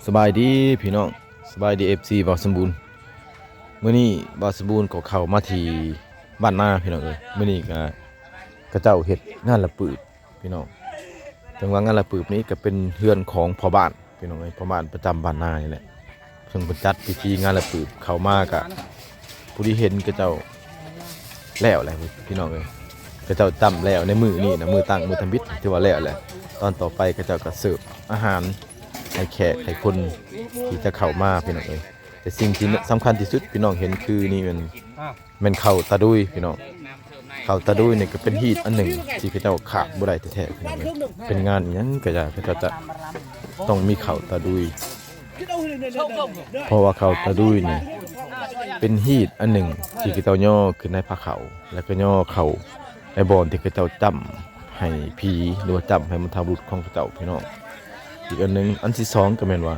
สบายดีพี่น้องสบายดีบ่าวสมบูรณ์มื้อนี้บ่าวสมบูรณ์ก็เข้ามาที่บ้านนาพี่น้องเอ้ยมื้อนี้ก็กระเจ้าเฮ็ดงานระปืบพี่น้องถึงว่างานระปืบนี้ก็เป็นเฮือนของพ่อบ้านพี่น้องเอ้ยพ่อบ้านประจำบ้านนานี่แหละเพิ่นจัดพิธีงานระปืบเข้ามาก็ผู้ที่เห็นกระเจ้าแล้วแหละพี่น้องเอ้ยกระเจ้าจำแล้วในมือนี่นะมือตั้งมือทำบิดที่ว่าแล้วแหละตอนต่อไปกระเจ้าก็เสิร์ฟอาหารให้แขกให้คนที่จะเข้ามาพี่น้องเอ้ยแต่สิ่งที่สำคัญที่สุดพี่น้องเห็นคือนี่มันข้าวตาดุยพี่น้องข้าวตาดุยนี่ก็เป็นฮีตอันหนึ่งที่เขาเจ้าขาดบ่ได้แท้ๆพี่น้องเอ้ยเป็นงานหยังก็เขาเจ้าจะต้องมีข้าวตาดุยเพราะว่าข้าวตาดุยนี่เป็นฮีตอันหนึ่งที่เขาเจ้าย่อขึ้นในผ้าขาวแล้วก็ย่อเข้าในบ่อนที่เขาเจ้าจำให้ผีหรือว่าจำให้มันทำรุษของเขาเจ้าพี่น้องอีกอันหนึ่งอันที่สองก็แม่นว่า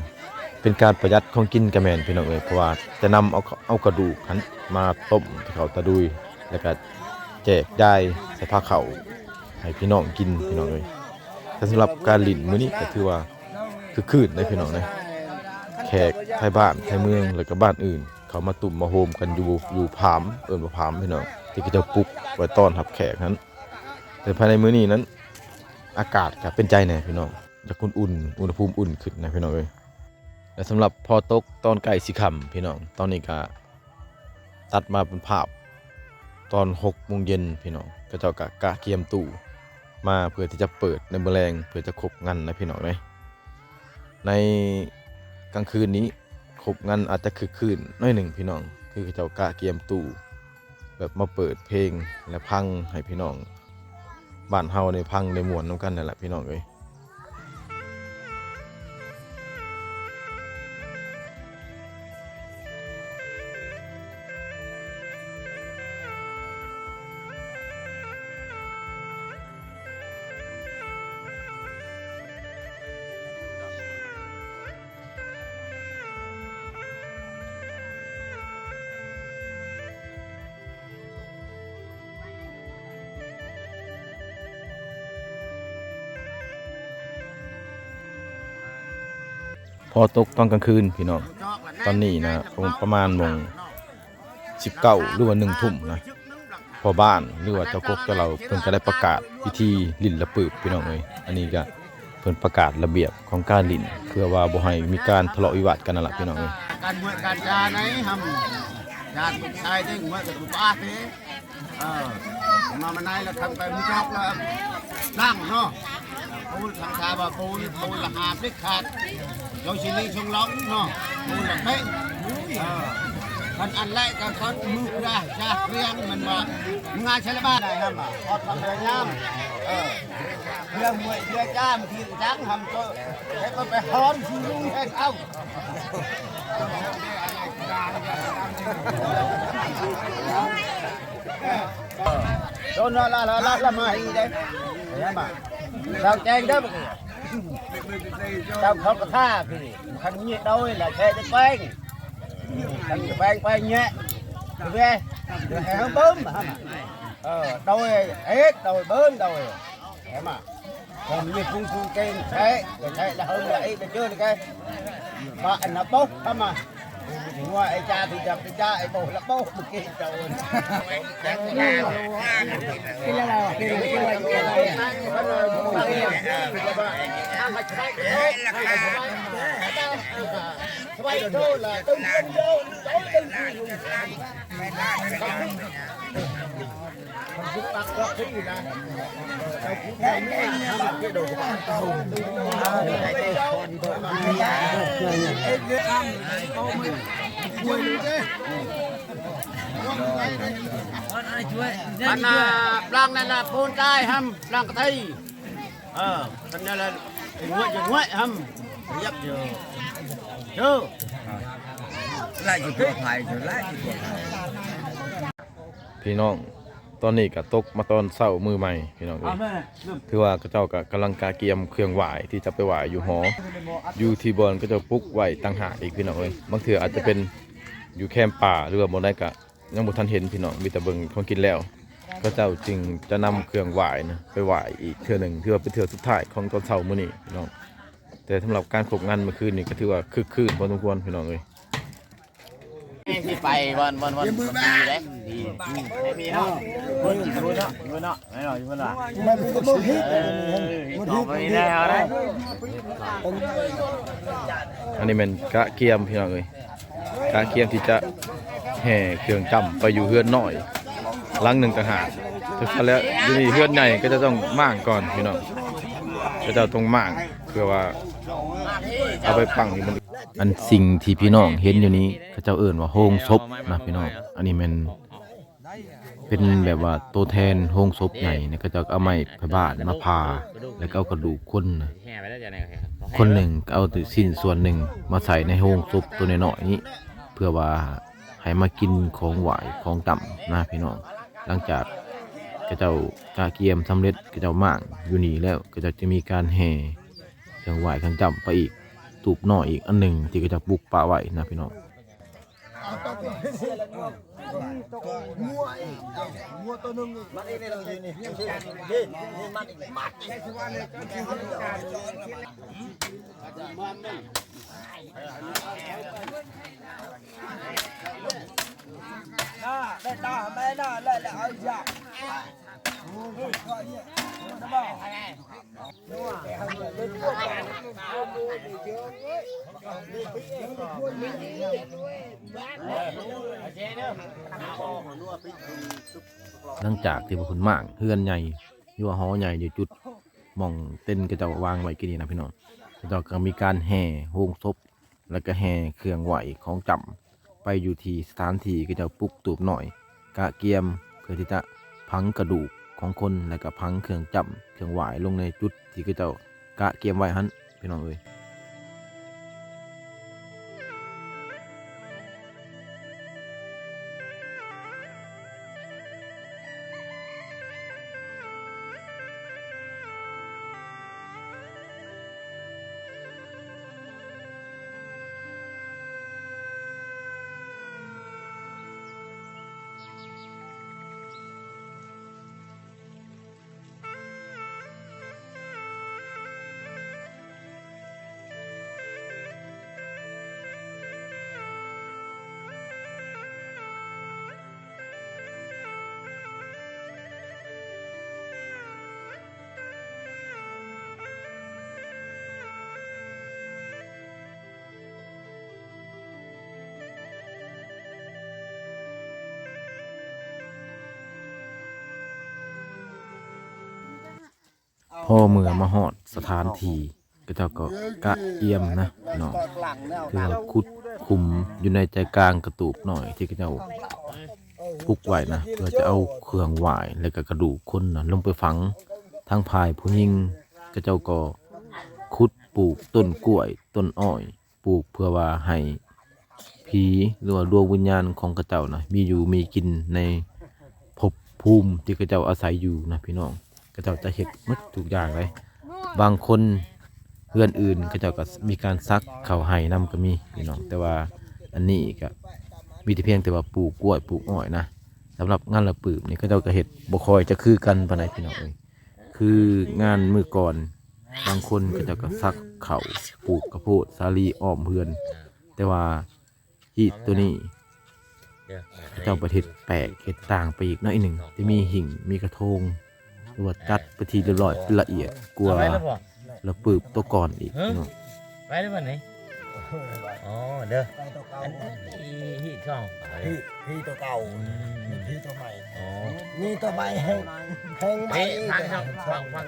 เป็นการประหยัดของกินก็แม่นพี่น้องเอ้ยเพราะว่าจะนำเอากระดูกหันมาต้มที่เขาตะดุยแล้วก็แจกได้ใส่ผ้าขาวให้พี่น้องกินพี่น้องเอ้ยแต่สำหรับการลิ้นมื้อนี้ก็ถือว่าคือคืนได้พี่น้องนะแขกไทยบ้านไทยเมืองแล้วก็บ้านอื่นเขามาตุ่มมาโฮมกันอยู่ผามว่าผามพี่น้องที่เขาจะปลุกไว้ต้อนรับแขกนั้นแต่ภายในมื้อนี้นั้นอากาศก็เป็นใจแน่พี่น้องจะอุ่นอุณหภูมิอุ่นขึ้นนะพี่น้องเอ้ยและสำหรับพอตกตอนใกล้สิค่ำพี่น้องตอนนี้ก็ตัดมาเป็นภาพตอน6 โมงเย็นพี่น้องก็เจ้ากะเกียมตู้มาเพื่อที่จะเปิดในมื้อแรงเพื่อจะครบงานนะพี่น้องเลยในกลางคืนนี้ครบงานอาจจะคือคืนน้อยหนึ่งพี่น้องคือเจ้ากะเกียมตู้แบบมาเปิดเพลงและพังให้พี่น้องบ้านเฮาในพังในม่วนนำกันนั่นแหละพี่น้องเอ้ยพอตกตอนกลางคืนพี่น้องตอนนี้นะประมาณโมง19หรือว่า1 ทุ่มนะพอบ้านหรือว่าเจ้ากกเจ้าเราเพิ่นก็ได้ประกาศพิธีลิ้นระปืบพี่น้องเอ้ยอันนี้ก็เพิ่นประกาศระเบียบของการลิ้นเพื่อว่าบ่ให้มีการทะเลาะวิวาทกันนั่นล่ะพี่น้องเอ้ยการเมืองการจาไหนทำญาติชายที่เมื่อกับป้าทีมาในแล้วทำไปมุจอกแล้วตั้งเนาะปูทางชาบปูละหาบเล็กขาดเราชิลีชงล้องเนาะปูละเพ่งมันอันแรกก็เขามือได้ชาเรียงมันว่างานใช้บ้านได้ครับพอทำเลยย่ำเรื่องมวยเรื่องจ้ามทีจ้างทำก็ให้ก็ไปฮ้อนชูลุงให้เขาโดนละมาอีกได้เห็นไหมเราแจ้งได้ไหมเราเขากระท่าพี่คันนี้โดยlà xeจะแป้งคันแป้งเงี้ยđược nghe được hè không bơm mà đôi hết đôi bơm đôi thế mà còn như phun cây thế là hơn lại được chưa được cái bạn nó bốc không mà ngoài cha thì đập cha ai bầu là bốc một cái đầu cái là nào quay thôi là tung vô tối tung giúp bác có cái gì là cái đồ anh đang này là phun trai hâm đang cái thấy thành ra là nguội hâm dập chưa lại chỉ có phải rồi lại chỉ có พี่น้องตอนนี้ก็ตกมาตอนเช้ามือใหม่พี่น้องเอ้ยคือว่าเจ้าก็กำลังกาเกียมเครื่องไหว้ที่จะไปไหว้อยู่หออยู่ที่บอนก็จะปลุกไหว้ต่างหากอีกพี่น้องเอ้ยบางเทื่ออาจจะเป็นอยู่แคมป์ป่าหรือว่าบ่ได้ก็ยังบ่ทันเห็นพี่น้องมีแต่เบิ่งของกินแล้วก็เจ้าจึงจะนำเครื่องไหว้นะไปไหว้อีกเทื่อหนึ่งคือว่าเป็นเทื่อสุดท้ายของตอนเช้ามื้อนี้พี่น้อง แต่สำหรับการขบงานเมื่อคืนนี่ก็ถือว่าคึกคืนพอสมควรพี่น้องเอ้ย ที่ไปวันดีเลยดีมีเนาะคนกินรู้เนาะรู้เนาะไม่หน่อยรู้เนาะมันเป็นตัวฮิตต่อไปได้เอาได้ อันนี้มันกะเกียมพี่น้องเอ้ยกะเกียมที่จะแห่เครื่องจำไปอยู่เฮือนน้อยหลังหนึ่งต่างหากถึงแล้วอยู่นี่เฮือนใหญ่ก็จะต้องม่างก่อนพี่น้องก็จะต้องม่างเพื่อว่าเอาไปปังอยู่บนอันสิ่งที่พี่น้องเห็นอยู่นี้เขาเจ้าเอิ่นว่าโฮงศพนะพี่น้องอันนี้มันเป็นแบบว่าตัวแทนโฮงศพใหญ่เนี่ยเขาเจ้าเอาไม้พระบาทมาผ่าแล้วก็เอากระดูกคนนะคนหนึ่งก็เอาสิ้นส่วนหนึ่งมาใส่ในโฮงศพตัวน้อยๆนี้เพื่อว่าให้มากินของหวายของต่ำนะพี่น้องหลังจากเขาเจ้ากาเกียมสำเร็จเขาเจ้าม่างอยู่นี่แล้วก็จะมีการแห่เครื่องไหวเครื่องจำไปอีกตูบหน่อยอีกอันหนึ่งที่ก็จะปลูกป่าไว้นะพี่น้องหลังจากที่พวกคุณม่างเฮือนใหญ่อยู่หอใหญ่อยู่จุดหม่องเต้นก็จะวางไว้กี่นี่นะพี่น้องก็มีการแห่โฮงศพแล้วก็แห่เครื่องไหวของจำไปอยู่ที่สถานที่ก็จะปลุกตูบหน่อยกะเกียมเพื่อที่จะพังกระดูกของคนแล้วก็พังเครื่องจำเครื่องไหวลงในจุดที่ก็จะกะเกียมไว้หันพี่น้องเอ้ยพ่อเมื่อมาหอดสถานที่ก็เจ้าก็กะเกียมนะพี่น้องคือว่าขุดขุมอยู่ในใจกลางกระตูบหน่อยที่ก็เจ้าปลุกไว้นะเพื่อจะเอาเครื่องไหวแล้วก็กระดูกคนนะลงไปฝังทางภายผู้หญิงก็เจ้าก็ขุดปลูกต้นกล้วยต้นอ้อยปลูกเพื่อว่าให้ผีหรือว่าดวงวิญญาณของกระเจ้านะมีอยู่มีกินในภพภูมิที่กระเจ้าอาศัยอยู่นะพี่น้องกระเจ้าจะเห็ดหมดทุกอย่างเลยบางคนเพื่อนอื่นกระเจ้าก็มีการซักเข่าไห้นำก็มีพี่น้องแต่ว่าอันนี้ก็มีแต่เพียงแต่ว่าปลูกกล้วยปลูกอ้อยนะสำหรับงานละปืบนี่กระเจ้าก็เห็ดบ่คอยจะคือกันปานใดพี่น้องเอ้ยคืองานมือก่อนบางคนกระเจ้าก็ซักเข่าปลูกกระโพดสาลีอ้อมเพื่อนแต่ว่าที่ตัวนี้เจ้าประเทศแปลกเห็ดต่างไปอีกน้อยหนึ่งจะมีหิ่งมีกระทงหรือว่าจัดไปทีเรียบร้อยเป็นละเอียดกลัวแล้วปืบตัวก่อนอีกเนาะ ไปได้ป่ะนี่อ๋อเด้ออันที่ช่อง พี่ตัวเก่าพี่ตัวใหม่ อ๋อ นี่ตัวใหม่แห้งใหม่ เฮ้ยฟังช่องฟัง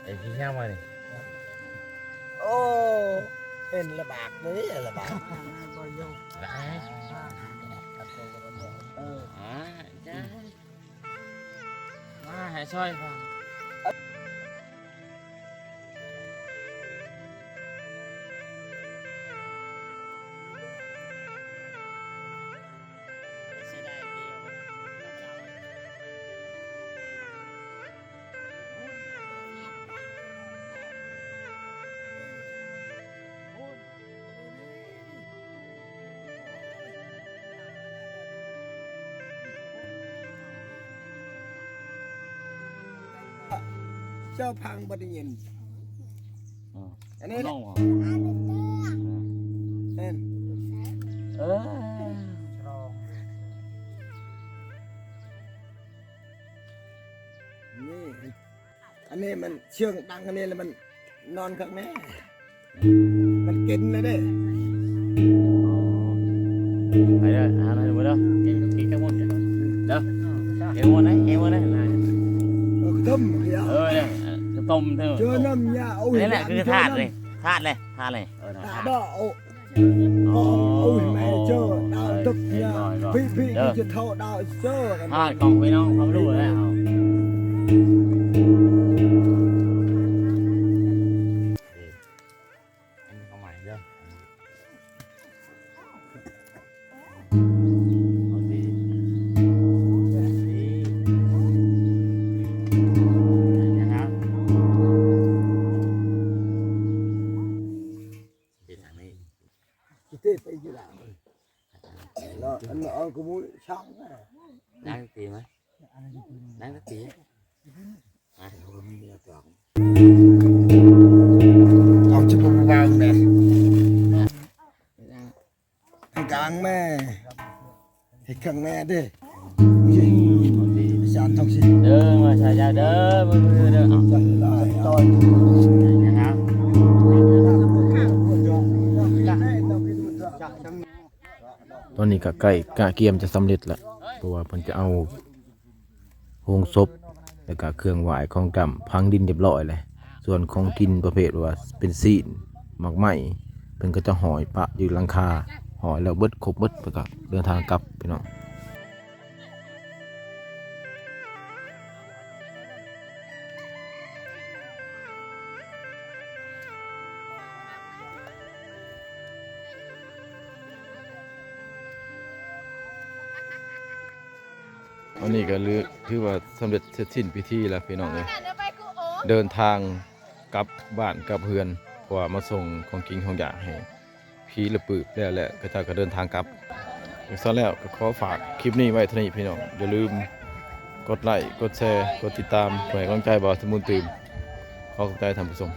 ไอ้พี่แค่มาดิ โอ้เป็นระบาดเลยระบาด ไปจ้ามาให้ช่วยฟัง เจ้าพังบ่ได้ยินอันนี้ น้อง เห็น นี่อันนี้มันเชื่องดังอันนี้แล้วมันนอนข้างแม่มันกินเลยเด้ ไปเด้อหาหน่อยบ่เด้อกินจังหมดเด้อเอ็มวันไหนเอ็มวันไหน ต้มเดียว เนี่ยต้มเถอะ เจอน้ำยาโอ้ย นี่แหละคือธาตุเลยธาตุเลยธาตุเลย ตาบ่โอ้โอ้ยแม่เจอดาวตึกยาพี่จะเท่าดาวเจอกัน ธาตุของพี่น้องความรู้แล้วเอาใหม่เด้อเอาดีนะครับเป็นทางนี้ คิดไปกี่หลังแล้วอันนั้นก็มุ้ยช่างนะ นั่งตีไหมนั่งตี เอาจะมาวางแม่กลางแม่ให้ข้างแม่ดิจานทองสิ เด้อมาชายาเด้อมือเด้อเอา จันลายตอน นะครับ ตอนนี้ก็ใกล้กะเกียมจะสำเร็จแล้วเพราะว่าเพิ่นจะเอาโฮงศพแล้วก็เครื่องไหว้ของกำพังดินเรียบร้อยเลยส่วนของกินประเภทว่าเป็นซีนหมักไหม้เพิ่นก็จะห่อยปะอยู่หลังคาห่อยแล้วเบิดครบเบิดแล้วก็เดินทางกลับพี่น้องอันนี้ก็ถือว่าสำเร็จเสร็จสิ้นพิธีแล้วพี่น้องเอ้ยเดินทางกลับบ้านกลับเฮือนเพราะว่ามาส่งของกินของอยากให้พี่ละปืบแล้วแหละก็จะก็เดินทางกลับอีกซะแล้วก็ขอฝากคลิปนี้ไว้เท่านี้พี่น้องอย่าลืมกดไลค์กดแชร์กดติดตามเพื่อให้กำลังใจบ่าวสมุนตื่มขอขอบใจท่านผู้ชม